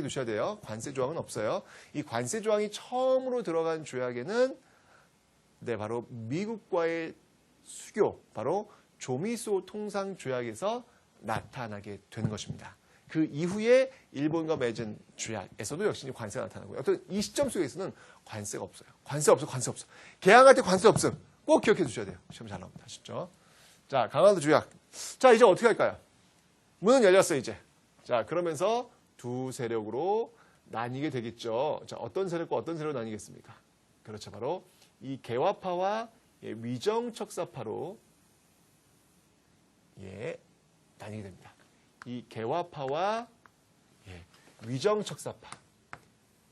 두셔야 돼요. 관세 조항은 없어요. 이 관세 조항이 처음으로 들어간 조약에는 바로 미국과의 수교, 바로 조미소 통상 조약에서 나타나게 되는 것입니다. 그 이후에 일본과 맺은 조약에서도 역시 관세가 나타나고요. 어떤 이 시점 속에서는 관세가 없어요. 관세 없어. 개항할 때 관세 없음. 꼭 기억해 두셔야 돼요. 시험 잘 나옵니다. 아시죠? 자, 강화도 조약. 자, 이제 어떻게 할까요? 문은 열렸어요, 이제. 자, 그러면서 두 세력으로 나뉘게 되겠죠. 자, 어떤 세력과 어떤 세력으로 나뉘겠습니까? 그렇죠. 바로 이 개화파와 위정척사파로 나뉘게 됩니다. 이 개화파와 위정척사파.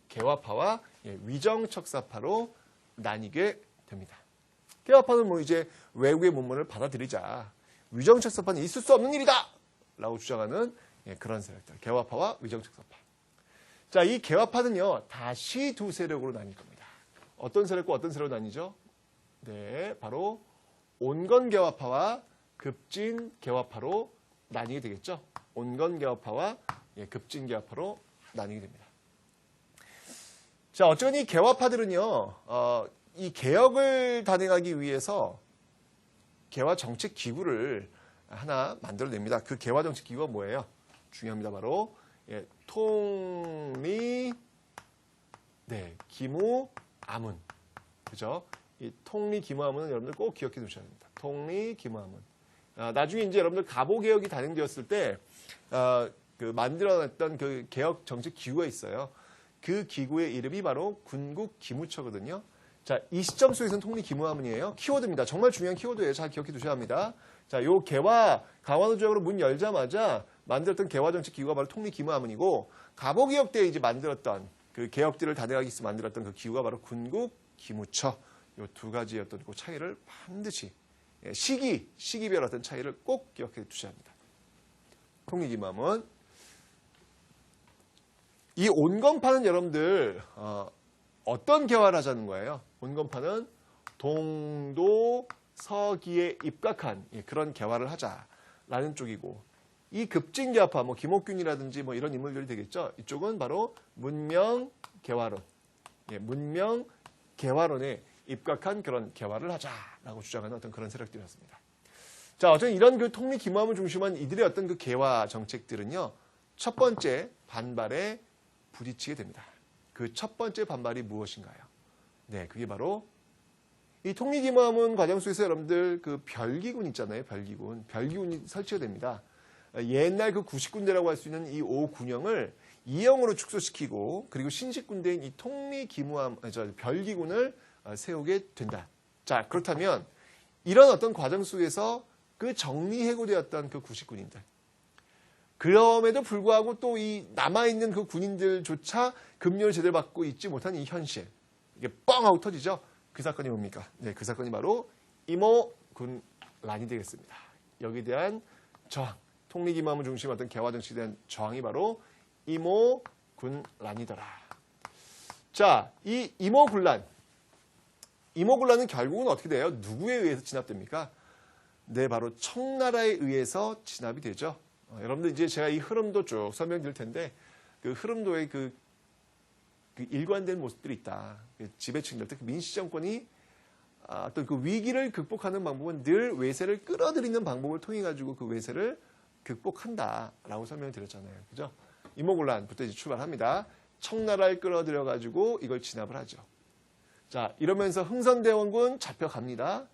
개화파와 위정척사파로 나뉘게 됩니다. 개화파는 뭐 이제 외국의 문문을 받아들이자. 위정척사파는 있을 수 없는 일이다! 라고 주장하는 그런 세력들. 개화파와 위정척사파. 자, 이 개화파는요, 다시 두 세력으로 나뉠 겁니다. 어떤 세력과 어떤 세력으로 나뉘죠? 네, 바로 온건개화파와 급진개화파로 나뉘게 되겠죠. 온건개화파와 급진개화파로 나뉘게 됩니다. 자, 어쩌니 이 개화파들은요, 이 개혁을 단행하기 위해서 개화정책기구를 하나 만들어냅니다. 그 개화정책기구가 뭐예요? 중요합니다. 바로 통리, 기무, 아문. 그죠? 이 통리, 기무, 아문은 여러분들 꼭 기억해 두셔야 됩니다. 통리, 기무, 아문. 나중에 이제 여러분들 가보개혁이 단행되었을 때, 그 만들어냈던 그 개혁정책기구가 있어요. 그 기구의 이름이 바로 군국기무처거든요. 자, 이 시점 속에서는 통리, 기무, 아문이에요. 키워드입니다. 정말 중요한 키워드예요. 잘 기억해 두셔야 합니다. 자, 요 개화, 강화도 조약으로 문 열자마자 만들었던 개화정책기구가 바로 통리, 기무, 아문이고, 가보개혁 때 이제 만들었던 그 개혁들을 단행하기 위해서 만들었던 그 기구가 바로 군국기무처. 요 두 가지였던 그 차이를 반드시 시기별 어떤 차이를 꼭 기억해 두셔야 합니다. 통리, 기무, 아문. 이 온건파는 여러분들 어떤 개화를 하자는 거예요? 온건파는 동도 서기에 입각한 그런 개화를 하자라는 쪽이고, 이 급진개화파, 뭐 김옥균이라든지 뭐 이런 인물들이 되겠죠. 이쪽은 바로 문명 개화론, 문명 개화론에 입각한 그런 개화를 하자라고 주장하는 어떤 그런 세력들이었습니다. 자, 어쨌든 이런 그 통리, 기무함을 중심한 이들의 어떤 그 개화 정책들은요, 첫 번째 반발에 부딪히게 됩니다. 그 첫 번째 반발이 무엇인가요? 네, 그게 바로 이 통리, 기무함은 과정 속에서 여러분들 그 별기군 있잖아요. 별기군이 설치가 됩니다. 옛날 그 구식군대라고 할 수 있는 이 5군영을 2형으로 축소시키고, 그리고 신식군대인 이 통리, 기무함, 별기군을 세우게 된다. 자, 그렇다면 이런 어떤 과정 속에서 그 정리해고되었던 그 구식군인들, 그럼에도 불구하고 또 이 남아있는 그 군인들조차 급료를 제대로 받고 있지 못한 이 현실, 이게 뻥 하고 터지죠. 그 사건이 뭡니까? 네, 그 사건이 바로 이모군란이 되겠습니다. 여기에 대한 저항, 통리, 기무함을 중심으로 어떤 개화 정치에 대한 저항이 바로 이모군란이더라. 자, 이 이모군란은 결국은 어떻게 돼요? 누구에 의해서 진압됩니까? 네, 바로 청나라에 의해서 진압이 되죠. 여러분들 이제 제가 이 흐름도 쭉 설명드릴 텐데, 그 흐름도의 그 일관된 모습들이 있다. 지배층들, 특히 민씨 정권이 어떤 그 위기를 극복하는 방법은 늘 외세를 끌어들이는 방법을 통해 가지고 그 외세를 극복한다라고 설명을 드렸잖아요. 그죠? 이모군란부터 이제 출발합니다. 청나라를 끌어들여 가지고 이걸 진압을 하죠. 자, 이러면서 흥선대원군 잡혀갑니다.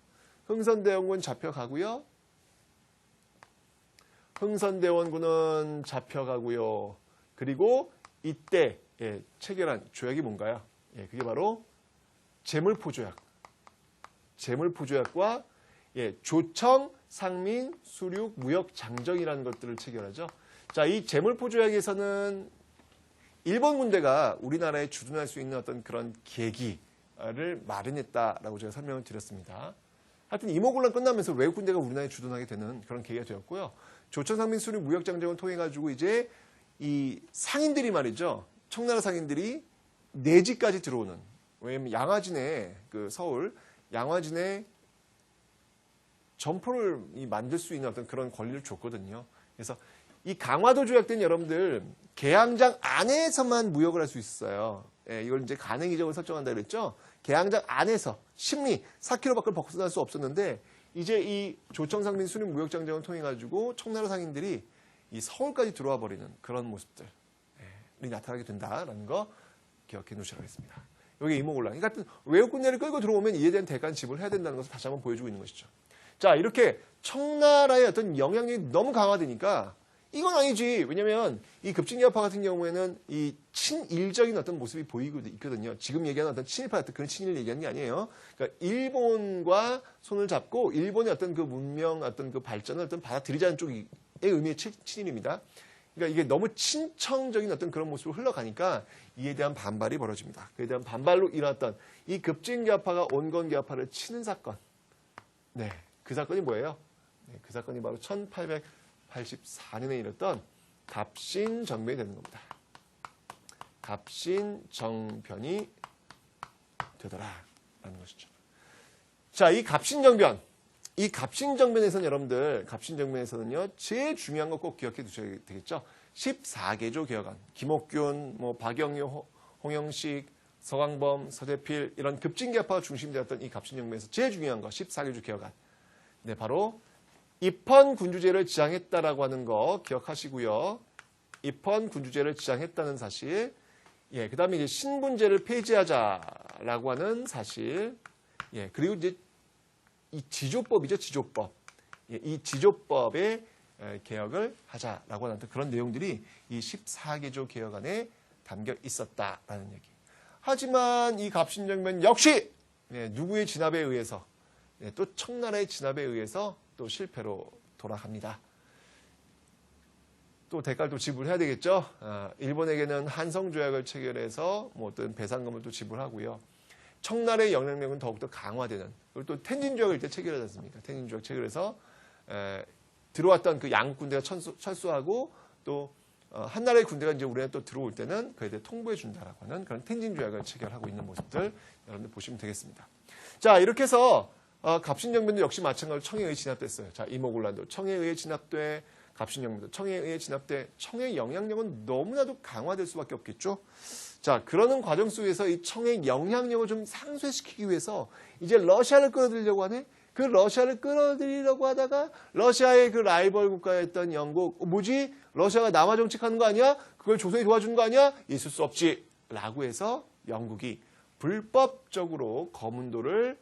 흥선대원군 잡혀가고요. 흥선대원군은 잡혀가고요. 그리고 이때 체결한 조약이 뭔가요? 그게 바로 제물포조약. 제물포조약과 조청, 상민, 수륙, 무역, 장정이라는 것들을 체결하죠. 자, 이 제물포조약에서는 일본 군대가 우리나라에 주둔할 수 있는 어떤 그런 계기를 마련했다라고 제가 설명을 드렸습니다. 하여튼 이모군란 끝나면서 외국 군대가 우리나라에 주둔하게 되는 그런 계기가 되었고요. 조청, 상민, 수륙, 무역, 장정을 통해 가지고 이제 이 상인들이 말이죠. 청나라 상인들이 내지까지 들어오는, 왜냐면 양화진에 그 서울 양화진에 점포를 만들 수 있는 어떤 그런 권리를 줬거든요. 그래서 이 강화도 조약 때는 여러분들 개항장 안에서만 무역을 할 수 있어요. 예, 이걸 이제 간행 이적을 설정한다 그랬죠. 개항장 안에서 심리 4km 밖을 벗어날 수 없었는데 이제 이 조청상민 수립 무역장정을 통해 가지고 청나라 상인들이 이 서울까지 들어와 버리는 그런 모습들이 나타나게 된다라는 거 기억해 놓으시라고 했습니다. 여기 이모곤란. 이 같은 외국군대를 끌고 들어오면 이에 대한 대가는 지불해야 된다는 것을 다시 한번 보여주고 있는 것이죠. 자, 이렇게 청나라의 어떤 영향력이 너무 강화되니까 이건 아니지. 왜냐하면 이 급진개혁파 같은 경우에는 이 친일적인 어떤 모습이 보이고 있거든요. 지금 얘기하는 어떤 친일파 같은 그런 친일 얘기하는 게 아니에요. 그러니까 일본과 손을 잡고 일본의 어떤 그 문명, 어떤 그 발전을 어떤 받아들이자는 쪽의 의미의 친일입니다. 그러니까 이게 너무 친청적인 어떤 그런 모습으로 흘러가니까 이에 대한 반발이 벌어집니다. 그에 대한 반발로 일어났던 이 급진개혁파가 온건개혁파를 치는 사건. 네, 그 사건이 뭐예요? 네, 그 사건이 바로 1884년에 일었던 갑신정변이 되는 겁니다. 갑신정변이 되더라라는 것이죠. 자, 이 갑신정변. 이 갑신정변에서는 여러분들, 갑신정변에서는요, 제일 중요한 거 꼭 기억해 두셔야 되겠죠. 14개조 개혁안. 김옥균, 박영효, 홍영식, 서광범, 서재필, 이런 급진개혁파가 중심되었던 이 갑신정변에서 제일 중요한 거, 14개조 개혁안. 네, 바로 입헌 군주제를 지향했다라고 하는 거 기억하시고요. 입헌 군주제를 지향했다는 사실. 예, 그 다음에 이제 신분제를 폐지하자라고 하는 사실. 예, 그리고 이제 이 지조법이죠, 지조법. 예, 이 지조법의 개혁을 하자라고 하는 그런 내용들이 이 14개조 개혁안에 담겨 있었다라는 얘기. 하지만 이 갑신정변 역시 누구의 진압에 의해서 또 청나라의 진압에 의해서 또 실패로 돌아갑니다. 또 대가를 또 지불해야 되겠죠. 일본에게는 한성조약을 체결해서 뭐 어떤 배상금을 또 지불하고요. 청나라의 영향력은 더욱더 강화되는, 그리고 또 텐진조약을 이때 체결하지 않습니까? 텐진조약 체결해서 들어왔던 그 양국 군대가 철수하고 또 한나라의 군대가 이제 우리나라에 또 들어올 때는 그에 대해 통보해 준다라고 하는 그런 텐진조약을 체결하고 있는 모습들 여러분들 보시면 되겠습니다. 자, 이렇게 해서 갑신정변도 역시 마찬가지로 청해에 의해 진압됐어요. 자, 이모곤란도 청해에 의해 진압돼, 갑신정변도 청해에 의해 진압돼, 청해의 영향력은 너무나도 강화될 수밖에 없겠죠. 자, 그러는 과정 속에서 이 청해의 영향력을 좀 상쇄시키기 위해서 이제 러시아를 끌어들이려고 하네. 그 러시아를 끌어들이려고 하다가 러시아의 그 라이벌 국가였던 영국, 뭐지? 러시아가 남아 정책하는 거 아니야? 그걸 조선이 도와주는 거 아니야? 있을 수 없지. 라고 해서 영국이 불법적으로 거문도를